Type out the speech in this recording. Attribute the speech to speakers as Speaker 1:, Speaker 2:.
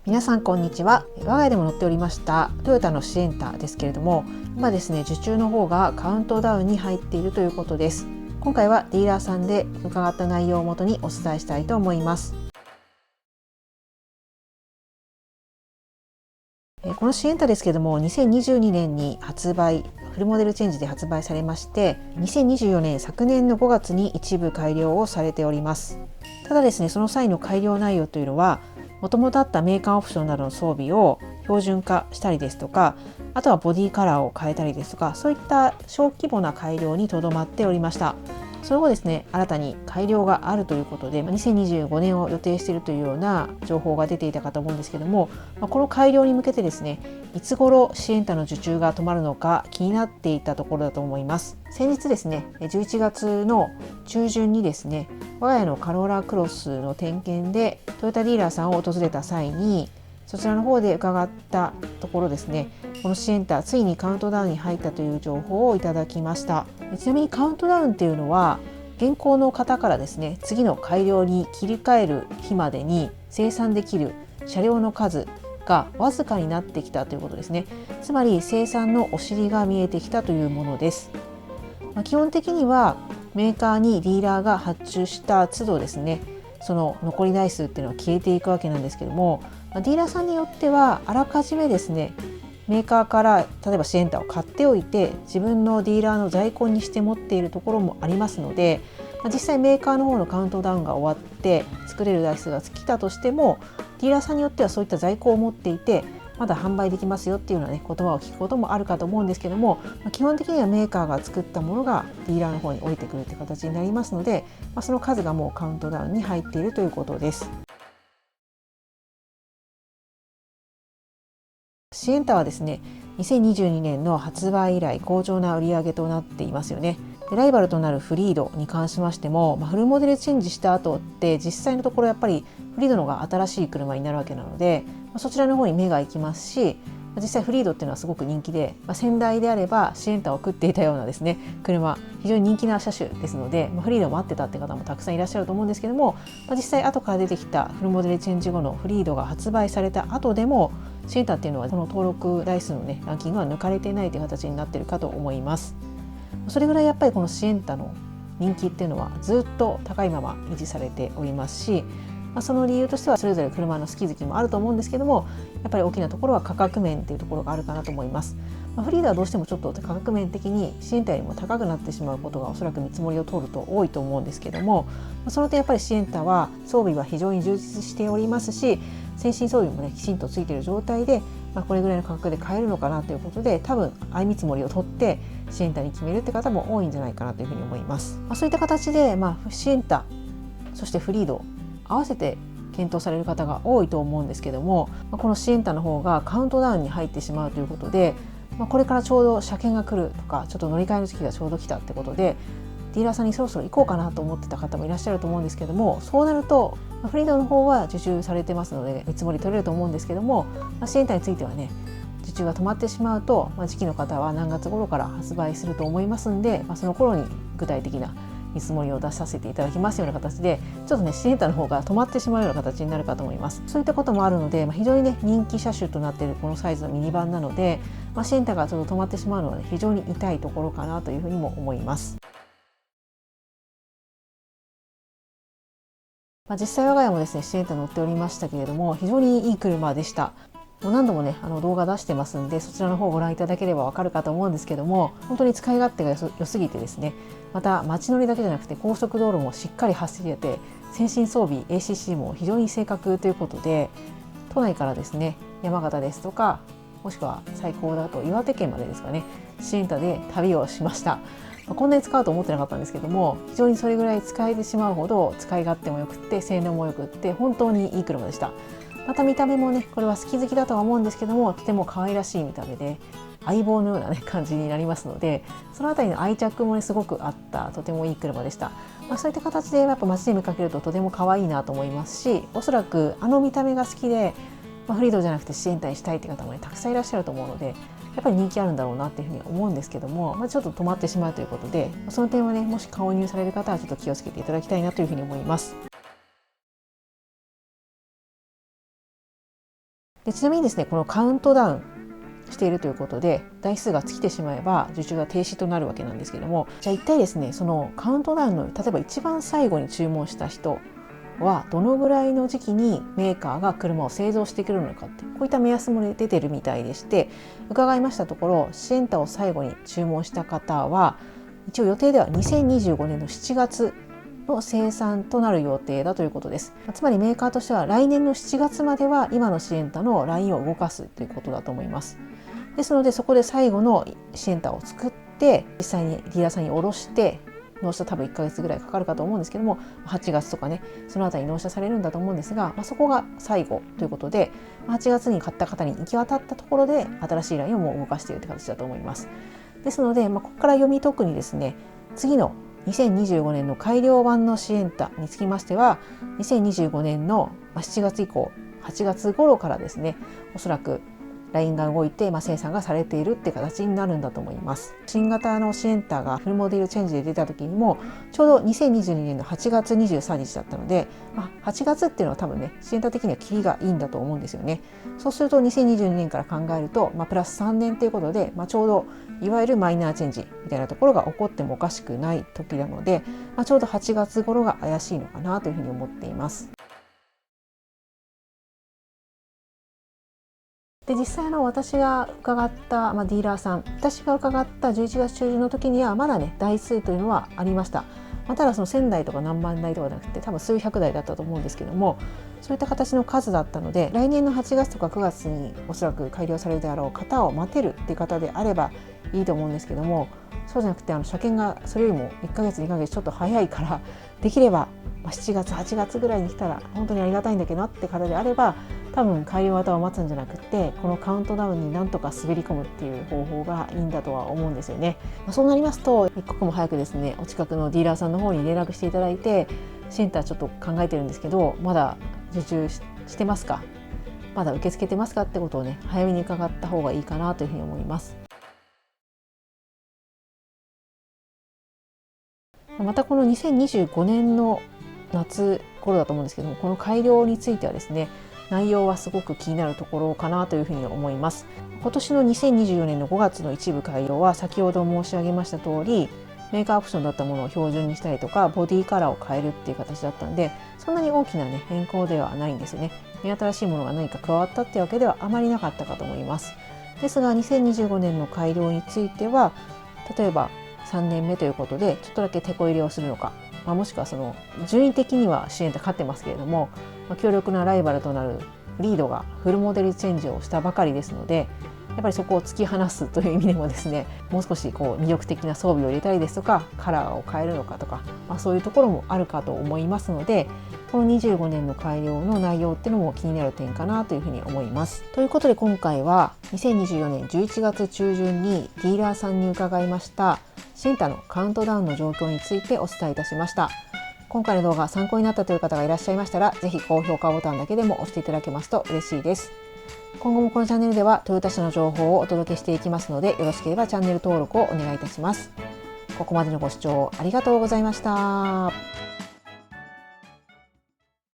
Speaker 1: 皆さんこんにちは。我が家でも乗っておりましたトヨタのシエンタですけれども、今ですね受注の方がカウントダウンに入っているということです。今回はディーラーさんで伺った内容をもとにお伝えしたいと思います。このシエンタですけれども、2022年に発売、フルモデルチェンジで発売されまして、2024年昨年の5月に一部改良をされております。ただですね、その際の改良内容というのは、もともとあったメーカーオプションなどの装備を標準化したりですとか、あとはボディカラーを変えたりですとか、そういった小規模な改良にとどまっておりました。その後ですね、新たに改良があるということで、2025年を予定しているというような情報が出ていたかと思うんですけども、この改良に向けてですね、いつ頃シエンタの受注が止まるのか気になっていたところだと思います。先日ですね、11月の中旬にですね、我が家のカローラクロスの点検でトヨタディーラーさんを訪れた際に、そちらの方で伺ったところですね、このシエンタついにカウントダウンに入ったという情報をいただきました。ちなみにカウントダウンっていうのは、現行の方からですね、次の改良に切り替える日までに生産できる車両の数がわずかになってきたということですね。つまり生産のお尻が見えてきたというものです。基本的にはメーカーにディーラーが発注した都度ですね、その残り台数っていうのは消えていくわけなんですけども、ディーラーさんによってはあらかじめですね、メーカーから例えばシエンタを買っておいて自分のディーラーの在庫にして持っているところもありますので、実際メーカーの方のカウントダウンが終わって作れる台数が尽きたとしても、ディーラーさんによってはそういった在庫を持っていてまだ販売できますよっていうような、言葉を聞くこともあるかと思うんですけども、基本的にはメーカーが作ったものがディーラーの方に降りてくるという形になりますので、その数がもうカウントダウンに入っているということです。シエンタはですね、2022年の発売以来好調な売り上げとなっていますよね。でライバルとなるフリードに関しましても、フルモデルチェンジした後って実際のところやっぱりフリードの方が新しい車になるわけなので、そちらの方に目が行きますし、実際フリードっていうのはすごく人気で、先代であればシエンタを食っていたようなですね車、非常に人気な車種ですので、フリードを待ってたって方もたくさんいらっしゃると思うんですけども、実際後から出てきたフルモデルチェンジ後のフリードが発売された後でもシエンタっていうのはこの登録台数のねランキングは抜かれていないという形になっているかと思います。それぐらいやっぱりこのシエンタの人気っていうのはずっと高いまま維持されておりますし、その理由としてはそれぞれ車の好き好きもあると思うんですけども、やっぱり大きなところは価格面っていうところがあるかなと思います。フリーダはどうしてもちょっと価格面的にシエンタよりも高くなってしまうことがおそらく見積もりを通ると多いと思うんですけども、その点やっぱりシエンタは装備は非常に充実しておりますし、先進装備もねきちんとついている状態で、これぐらいの価格で買えるのかなということで、多分相見積もりを取ってシエンタに決めるって方も多いんじゃないかなというふうに思います。そういった形で、シエンタそしてフリード合わせて検討される方が多いと思うんですけども、このシエンタの方がカウントダウンに入ってしまうということで、これからちょうど車検が来るとか、ちょっと乗り換えの時期がちょうど来たってことでディーラーさんにそろそろ行こうかなと思ってた方もいらっしゃると思うんですけども、そうなるとフリードの方は受注されてますので見積もり取れると思うんですけども、シエンタについてはね受注が止まってしまうと、時期の方は何月頃から発売すると思いますんで、その頃に具体的な見積もりを出させていただきますような形で、ちょっとねシエンタの方が止まってしまうような形になるかと思います。そういったこともあるので、非常にね人気車種となっているこのサイズのミニバンなので、シエンタがちょっと止まってしまうのは、非常に痛いところかなというふうにも思います。実際我が家もですねシエンタ乗っておりましたけれども、非常にいい車でした。もう何度もね動画出してますんで、そちらの方をご覧いただければわかるかと思うんですけども、本当に使い勝手が良すぎてですね、また街乗りだけじゃなくて高速道路もしっかり走れて、先進装備 ACC も非常に正確ということで、都内からですね山形ですとか、もしくは最高だと岩手県までですかね、シエンタで旅をしました。こんなに使うと思ってなかったんですけども、非常にそれぐらい使えてしまうほど使い勝手もよくって性能もよくって、本当にいい車でした。また見た目もね、これは好き好きだとは思うんですけども、とても可愛らしい見た目で相棒のような、感じになりますので、そのあたりの愛着もねすごくあった、とてもいい車でした。そういった形でやっぱ街で見かけるととても可愛いなと思いますし、おそらく見た目が好きで、フリードじゃなくてシエンタにしたいって方もねたくさんいらっしゃると思うので、やっぱり人気あるんだろうなっていうふうに思うんですけども、ちょっと止まってしまうということで、その点はねもし購入される方はちょっと気をつけていただきたいなというふうに思います。でちなみにですね、このカウントダウンしているということで台数が尽きてしまえば受注が停止となるわけなんですけども、じゃあ一体ですね、そのカウントダウンの例えば一番最後に注文した人はどのぐらいの時期にメーカーが車を製造してくるのかって、こういった目安も出てるみたいでして、伺いましたところ、シエンタを最後に注文した方は一応予定では2025年の7月の生産となる予定だということです。つまりメーカーとしては来年の7月までは今のシエンタのラインを動かすということだと思います。ですのでそこで最後のシエンタを作って実際にディーラーさんに卸して納車、多分1ヶ月ぐらいかかるかと思うんですけども、8月とかね、そのあたりに納車されるんだと思うんですが、そこが最後ということで、8月に買った方に行き渡ったところで新しいラインをもう動かしているという形だと思います。ですので、ここから読み解くにですね、次の2025年の改良版のシエンタにつきましては、2025年の7月以降、8月頃からですね、おそらくラインが動いて、生産がされているって形になるんだと思います。新型のシエンタがフルモデルチェンジで出た時にもちょうど2022年の8月23日だったので、8月っていうのは多分ね、シエンタ的にはキリがいいんだと思うんですよね。そうすると2022年から考えると、プラス3年ということで、ちょうどいわゆるマイナーチェンジみたいなところが起こってもおかしくない時なので、ちょうど8月頃が怪しいのかなというふうに思っています。で実際私が伺った、ディーラーさん、私が伺った11月中旬の時にはまだね台数というのはありました。ただその1000台とか何万台とかじゃなくて多分数百台だったと思うんですけども、そういった形の数だったので、来年の8月とか9月におそらく改良されるであろう方を待てるっていう方であればいいと思うんですけども、そうじゃなくて車検がそれよりも1ヶ月2ヶ月ちょっと早いから、できれば7月8月ぐらいに来たら本当にありがたいんだけどなって方であれば、多分改良型を待つんじゃなくて、このカウントダウンになんとか滑り込むっていう方法がいいんだとは思うんですよね。そうなりますと一刻も早くですね、お近くのディーラーさんの方に連絡していただいて、シエンタちょっと考えてるんですけど、まだ受注してますか、まだ受け付けてますかってことをね、早めに伺った方がいいかなというふうに思います。またこの2025年の夏頃だと思うんですけども、この改良についてはですね、内容はすごく気になるところかなというふうに思います。今年の2024年の5月の一部改良は先ほど申し上げました通り、メーカーオプションだったものを標準にしたりとかボディカラーを変えるっていう形だったんで、そんなに大きなね変更ではないんですよね。目新しいものが何か加わったっていうわけではあまりなかったかと思います。ですが2025年の改良については、例えば3年目ということでちょっとだけテこ入れをするのか、もしくはその順位的にはシエンタ勝ってますけれども、強力なライバルとなるフリードがフルモデルチェンジをしたばかりですので、やっぱりそこを突き放すという意味でもですね、もう少し魅力的な装備を入れたりですとか、カラーを変えるのかとか、そういうところもあるかと思いますので、この25年の改良の内容っていうのも気になる点かなというふうに思います。ということで今回は2024年11月中旬にディーラーさんに伺いましたシエンタのカウントダウンの状況についてお伝えいたしました。今回の動画参考になったという方がいらっしゃいましたら、ぜひ高評価ボタンだけでも押していただけますと嬉しいです。今後もこのチャンネルではトヨタ車の情報をお届けしていきますので、よろしければチャンネル登録をお願いいたします。ここまでのご視聴ありがとうございました。